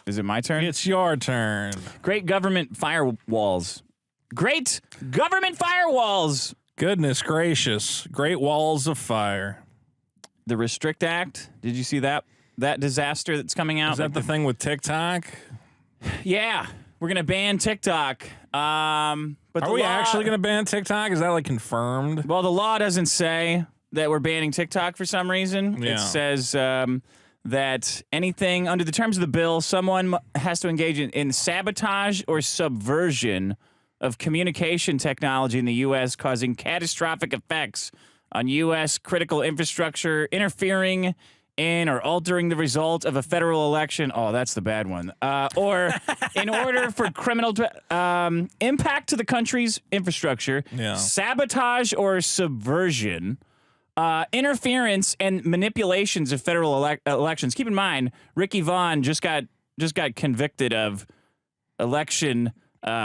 Is it my turn? It's your turn. Great government firewalls. Great government firewalls. Goodness gracious. Great walls of fire. The Restrict Act. Did you see that disaster that's coming out? Is that the thing with TikTok? Yeah. We're going to ban TikTok. But Are we actually going to ban TikTok? Is that like confirmed? Well, the law doesn't say that we're banning TikTok for some reason. Yeah. It says that anything under the terms of the bill, someone has to engage in sabotage or subversion of communication technology in the U.S., causing catastrophic effects on U.S. critical infrastructure, interfering in or altering the result of a federal election. Oh, that's the bad one. Or in order for criminal impact to the country's infrastructure, sabotage or subversion, interference and manipulations of federal elections. Keep in mind, Ricky Vaughn just got convicted of election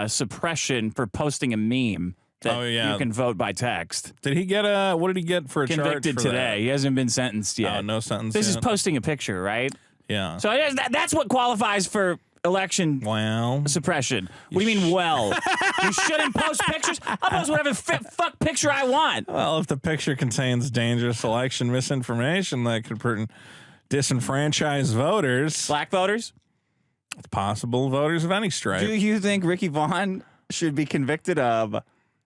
suppression for posting a meme that you can vote by text. Did he get what did he get for a charge Convicted for today. that? He hasn't been sentenced yet. Oh, no sentence This yet? is posting a picture, right? Yeah. So that's what qualifies for election suppression. What do you mean, well? You shouldn't post pictures? I'll post whatever fuck picture I want. Well, if the picture contains dangerous election misinformation that could disenfranchise voters. Black voters? It's possible voters of any stripe. Do you think Ricky Vaughn should be convicted of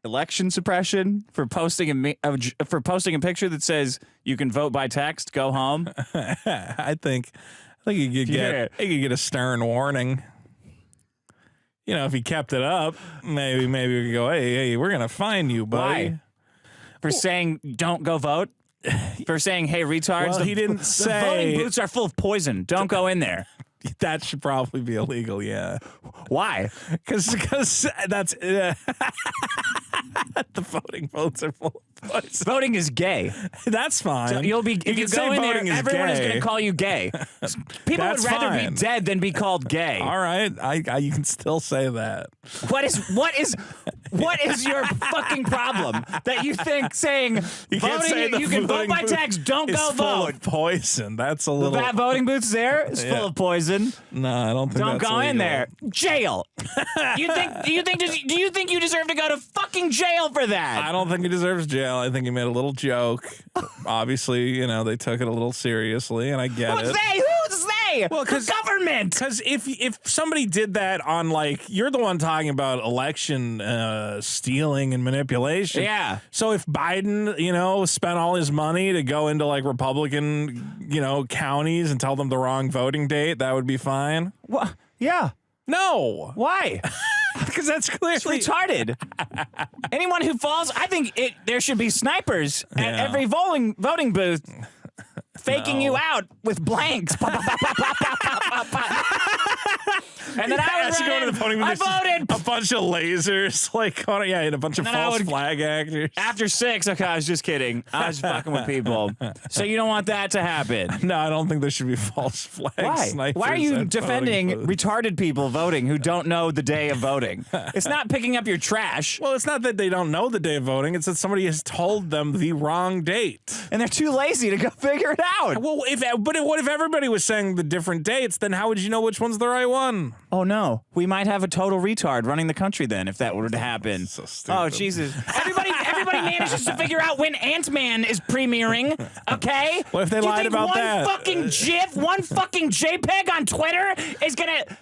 election suppression for posting a picture that says you can vote by text, go home? I think he could get a stern warning. You know, if he kept it up, maybe we could go, hey, we're gonna fine you, buddy. Why? For saying don't go vote? For saying, hey, retards, well, he didn't say the voting booths are full of poison. Don't go in there. That should probably be illegal, yeah. Why? Because that's the voting votes are full of poison. Voting is gay. That's fine. So if you go in there, everyone is going to call you gay. People would rather be dead than be called gay. All right, you can still say that. What is your fucking problem that you think saying you can vote by text, don't go vote? Full of poison. That's a little. That voting booth there is full of poison. No, I don't think. Don't that's go legal. in there. Jail. Do you think you deserve to go to fucking jail for that? I don't think he deserves jail. I think he made a little joke. Obviously, they took it a little seriously, and I get it. Who's they? Well, the government. Because if somebody did that on, like, you're the one talking about election stealing and manipulation. Yeah. So if Biden, spent all his money to go into, like, Republican, counties and tell them the wrong voting date, that would be fine. What? Yeah. No. Why? Because that's clearly it's retarded. Anyone who falls, I think there should be snipers at every voting booth. Faking you out with blanks. And then I would go to the voting booth. I voted. A bunch of lasers, and a bunch of false flag actors. After 6, okay, I was just kidding. I was fucking with people. So you don't want that to happen? No, I don't think there should be false flag snipers. Why are you defending retarded people voting who don't know the day of voting? It's not picking up your trash. Well, it's not that they don't know the day of voting. It's that somebody has told them the wrong date. And they're too lazy to go figure it out. Well, what if everybody was saying the different dates? Then how would you know which one's the right one? Oh, no. We might have a total retard running the country then if that were to happen. So stupid. Oh, Jesus. Everybody manages to figure out when Ant-Man is premiering, okay? What if they lied about that? One fucking GIF, one fucking JPEG on Twitter is going to...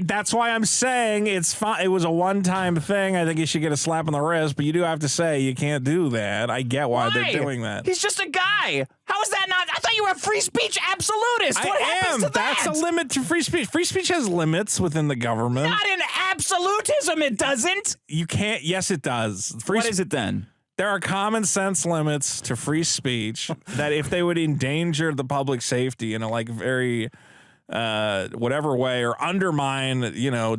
That's why I'm saying it's fine. It was a one-time thing. I think you should get a slap on the wrist, but you do have to say you can't do that. I get why they're doing that. He's just a guy. How is that not? I thought you were a free speech absolutist. What happens to that? That's a limit to free speech. Free speech has limits within the government. Not in absolutism, it doesn't. You can't. Yes, it does. What is it then? There are common sense limits to free speech that if they would endanger the public safety in a very whatever way or undermine,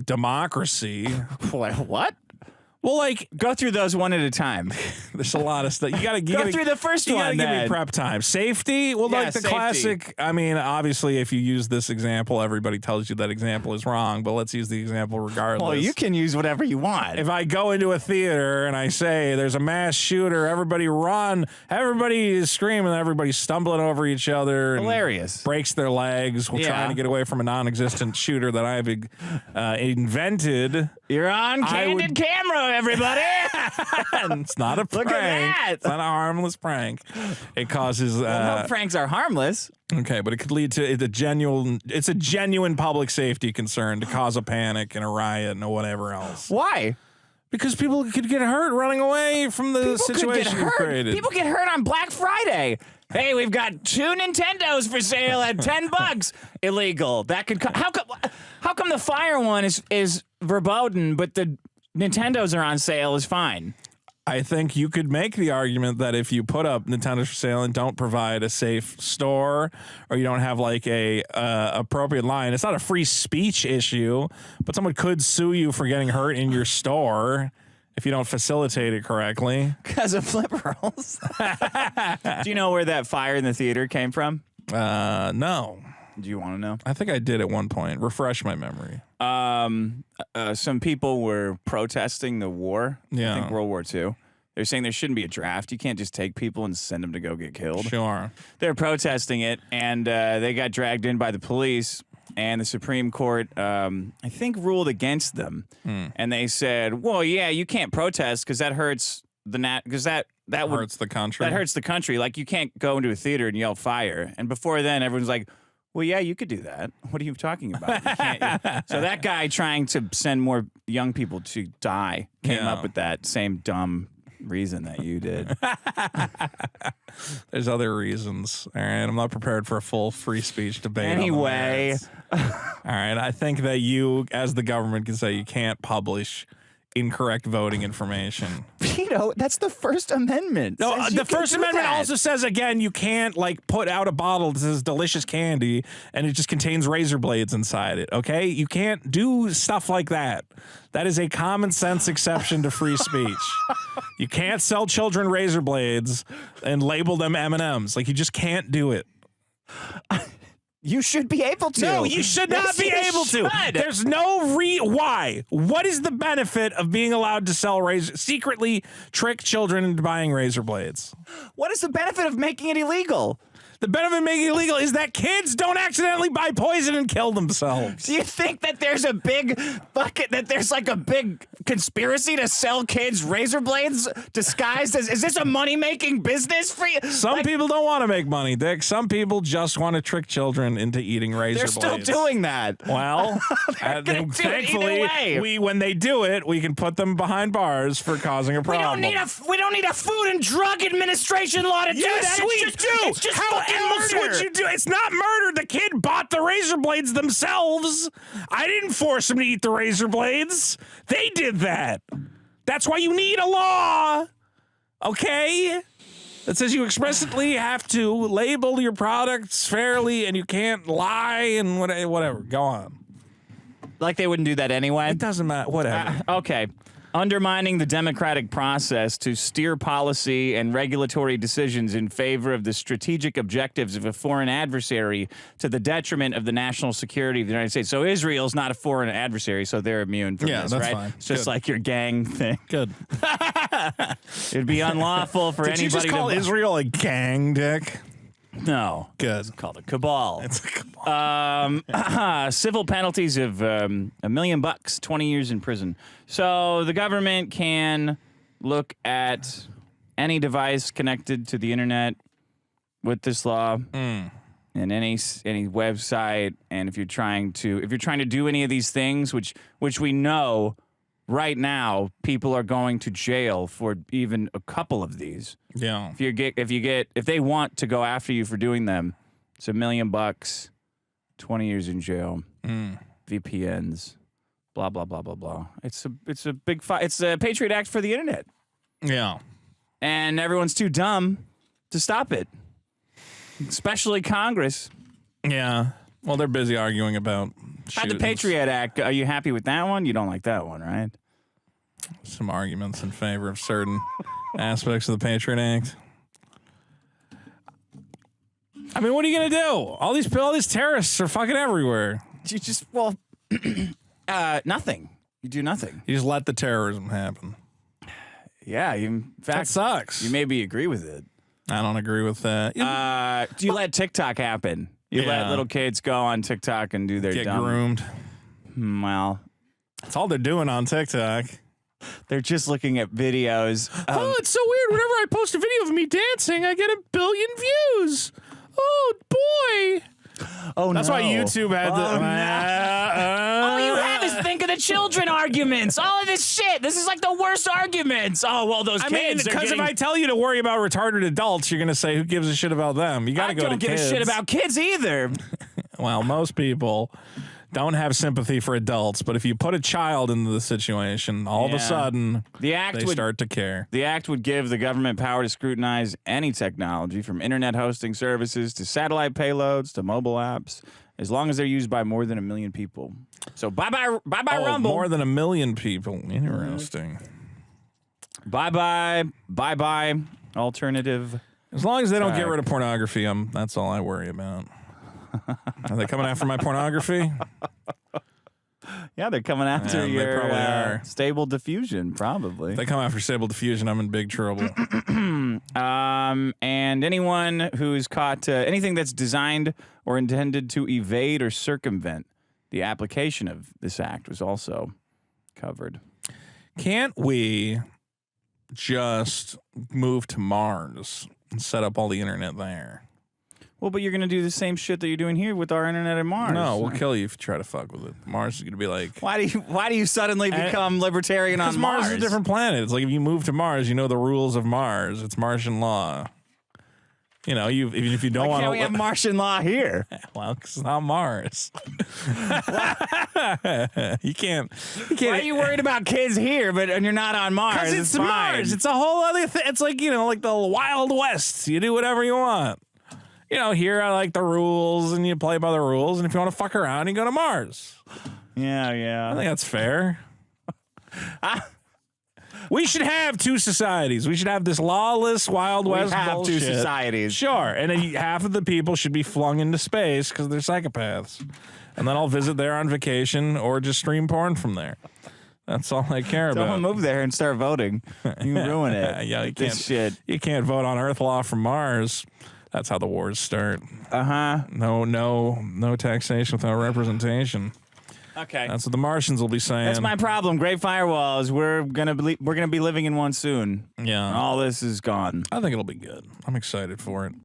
democracy. What? Well, go through those one at a time. There's a lot of stuff. You gotta Go through the first you one. gotta give me then. prep time. Safety. Well, Yeah, like the safety. classic. I mean, obviously, if you use this example, everybody tells you that example is wrong. But let's use the example regardless. Well, you can use whatever you want. If I go into a theater and I say there's a mass shooter, everybody run, everybody is screaming, everybody's stumbling over each other, and Hilarious. breaks their legs while Yeah. trying to get away from a non-existent shooter that I've invented. You're on candid camera, everybody. And it's not a prank. Look at that. It's not a harmless prank. It causes No pranks are harmless. okay, but it could lead to it's a genuine public safety concern to cause a panic and a riot and whatever else. Why? Because people could get hurt running away from the People could get situation you hurt. created. People get hurt on Black Friday. Hey, we've got 2 Nintendos for sale at $10. Illegal. That could how come the fire one is verboten, but the Nintendos are on sale is fine? I think you could make the argument that if you put up Nintendo's for sale and don't provide a safe store, or you don't have like a appropriate line, it's not a free speech issue, but someone could sue you for getting hurt in your store if you don't facilitate it correctly. Because of liberals. Do you know where that fire in the theater came from? No. Do you want to know? I think I did at one point. Refresh my memory. Some people were protesting the war. Yeah. I think World War II. They're saying there shouldn't be a draft. You can't just take people and send them to go get killed. Sure. They're protesting it, and they got dragged in by the police. And the Supreme Court, I think, ruled against them. And they said, "Well, yeah, you can't protest because that hurts because that Hurts the country. That hurts the country. Like you can't go into a theater and yell fire." And before then, everyone's like, "Well, yeah, you could do that. What are you talking about?" You can't. So that guy trying to send more young people to die came up with that same dumb reason that you did. There's other reasons. All right. I'm not prepared for a full free speech debate. Anyway. All right. I think that you, as the government, can say you can't publish incorrect voting information. Pino, that's the First Amendment. No, Says you the can First do Amendment that. also says, again, you can't like put out a bottle that says delicious candy and it just contains razor blades inside it. Okay. You can't do stuff like that. That is a common sense exception to free speech. You can't sell children razor blades and label them M&Ms. Like you just can't do it. You should be able to. No, you should not Yes, be you able to. should. There's no why? What is the benefit of being allowed to sell secretly trick children into buying razor blades? What is the benefit of making it illegal? The benefit of making it illegal is that kids don't accidentally buy poison and kill themselves. Do you think that there's a big bucket, that there's like a big conspiracy to sell kids razor blades disguised as, is this a money-making business for you? Some people don't want to make money, Dick. Some people just want to trick children into eating razor They're blades. still doing that. Well, gonna do it thankfully, either way. when they do it, we can put them behind bars for causing a We problem. don't need a Food and Drug Administration law to do Yes, that. we It's just, do. It's just How fucking else murder. would you do? It's not murder. The kid bought the razor blades themselves. I didn't force them to eat the razor blades. They did that. That's why you need a law, okay? That says you expressly have to label your products fairly and you can't lie and whatever. Go on. Like they wouldn't do that anyway? It doesn't matter. Whatever. Okay. Undermining the democratic process to steer policy and regulatory decisions in favor of the strategic objectives of a foreign adversary to the detriment of the national security of the United States. So Israel's not a foreign adversary, so they're immune from Yeah, this, that's right? fine. It's just Good. like your gang thing. Good. It'd be unlawful for Did anybody you just call to... Israel a gang, Dick? No. Good. It's called a cabal. It's a cabal. Civil penalties of $1 million, 20 years in prison. So the government can look at any device connected to the internet with this law, and any website. And if you're trying to do any of these things, which we know right now, people are going to jail for even a couple of these. Yeah. If they want to go after you for doing them, it's $1 million, 20 years in jail, VPNs, blah blah blah blah blah. It's a big fight. It's a Patriot Act for the internet, Yeah. and everyone's too dumb to stop it, especially Congress. Yeah. Well, they're busy arguing about Had the shootings. Patriot Act. Are you happy with that one? You don't like that one, right? Some arguments in favor of certain aspects of the Patriot Act. I mean, what are you gonna do? All these terrorists are fucking everywhere. You just nothing. You do nothing. You just let the terrorism happen. Yeah, in fact, That sucks. You maybe agree with it. I don't agree with that. Do you let TikTok happen? You let little kids go on TikTok and do their Get dumb. groomed. Well, That's all they're doing on TikTok. they're just looking at videos. Oh, it's so weird. Whenever I post a video of me dancing, I get 1 billion views. Oh, boy. That's why YouTube had All you have is think of the children arguments. All of this shit. This is like the worst arguments. Oh, well, those kids. I mean, because if I tell you to worry about retarded adults, you're going to say, who gives a shit about them? You got to go to kids. I don't give a shit about kids either. Well, most people don't have sympathy for adults, but if you put a child into the situation, all of a sudden, they start to care. The act would give the government power to scrutinize any technology, from internet hosting services to satellite payloads to mobile apps, as long as they're used by more than 1 million people. So bye-bye Rumble. More than 1 million people. Interesting. Bye-bye alternative. As long as they don't get rid of pornography, that's all I worry about. Are they coming after my pornography? Yeah, they're coming after Yeah, they your probably are. Stable Diffusion, probably. If they come after Stable Diffusion, I'm in big trouble. And anyone who's caught anything that's designed or intended to evade or circumvent the application of this act was also covered. Can't we just move to Mars and set up all the internet there? Well, but you're going to do the same shit that you're doing here with our internet in Mars. No, we'll kill you if you try to fuck with it. Mars is going to be like... Why do you suddenly become libertarian on Mars? Mars is a different planet. It's like if you move to Mars, you know the rules of Mars. It's Martian law. You know, even if you don't want to... Why can't we have Martian law here? Well, because it's not Mars. You can't... Why are you worried about kids here, and you're not on Mars? Because it's Mars. It's a whole other thing. It's like, like the Wild West. You do whatever you want. Here I like the rules, and you play by the rules, and if you want to fuck around, you go to Mars. Yeah. I think that's fair. We should have two societies. We should have this lawless Wild West bullshit. 2 societies. Sure, and then half of the people should be flung into space because they're psychopaths. And then I'll visit there on vacation or just stream porn from there. That's all I care about. Don't move there and start voting. You ruin it. Yeah, you can't vote on Earth law from Mars. That's how the wars start. No taxation without representation. Okay. That's what the Martians will be saying. That's my problem. Great Firewalls. We're gonna be living in one soon. Yeah. And all this is gone. I think it'll be good. I'm excited for it.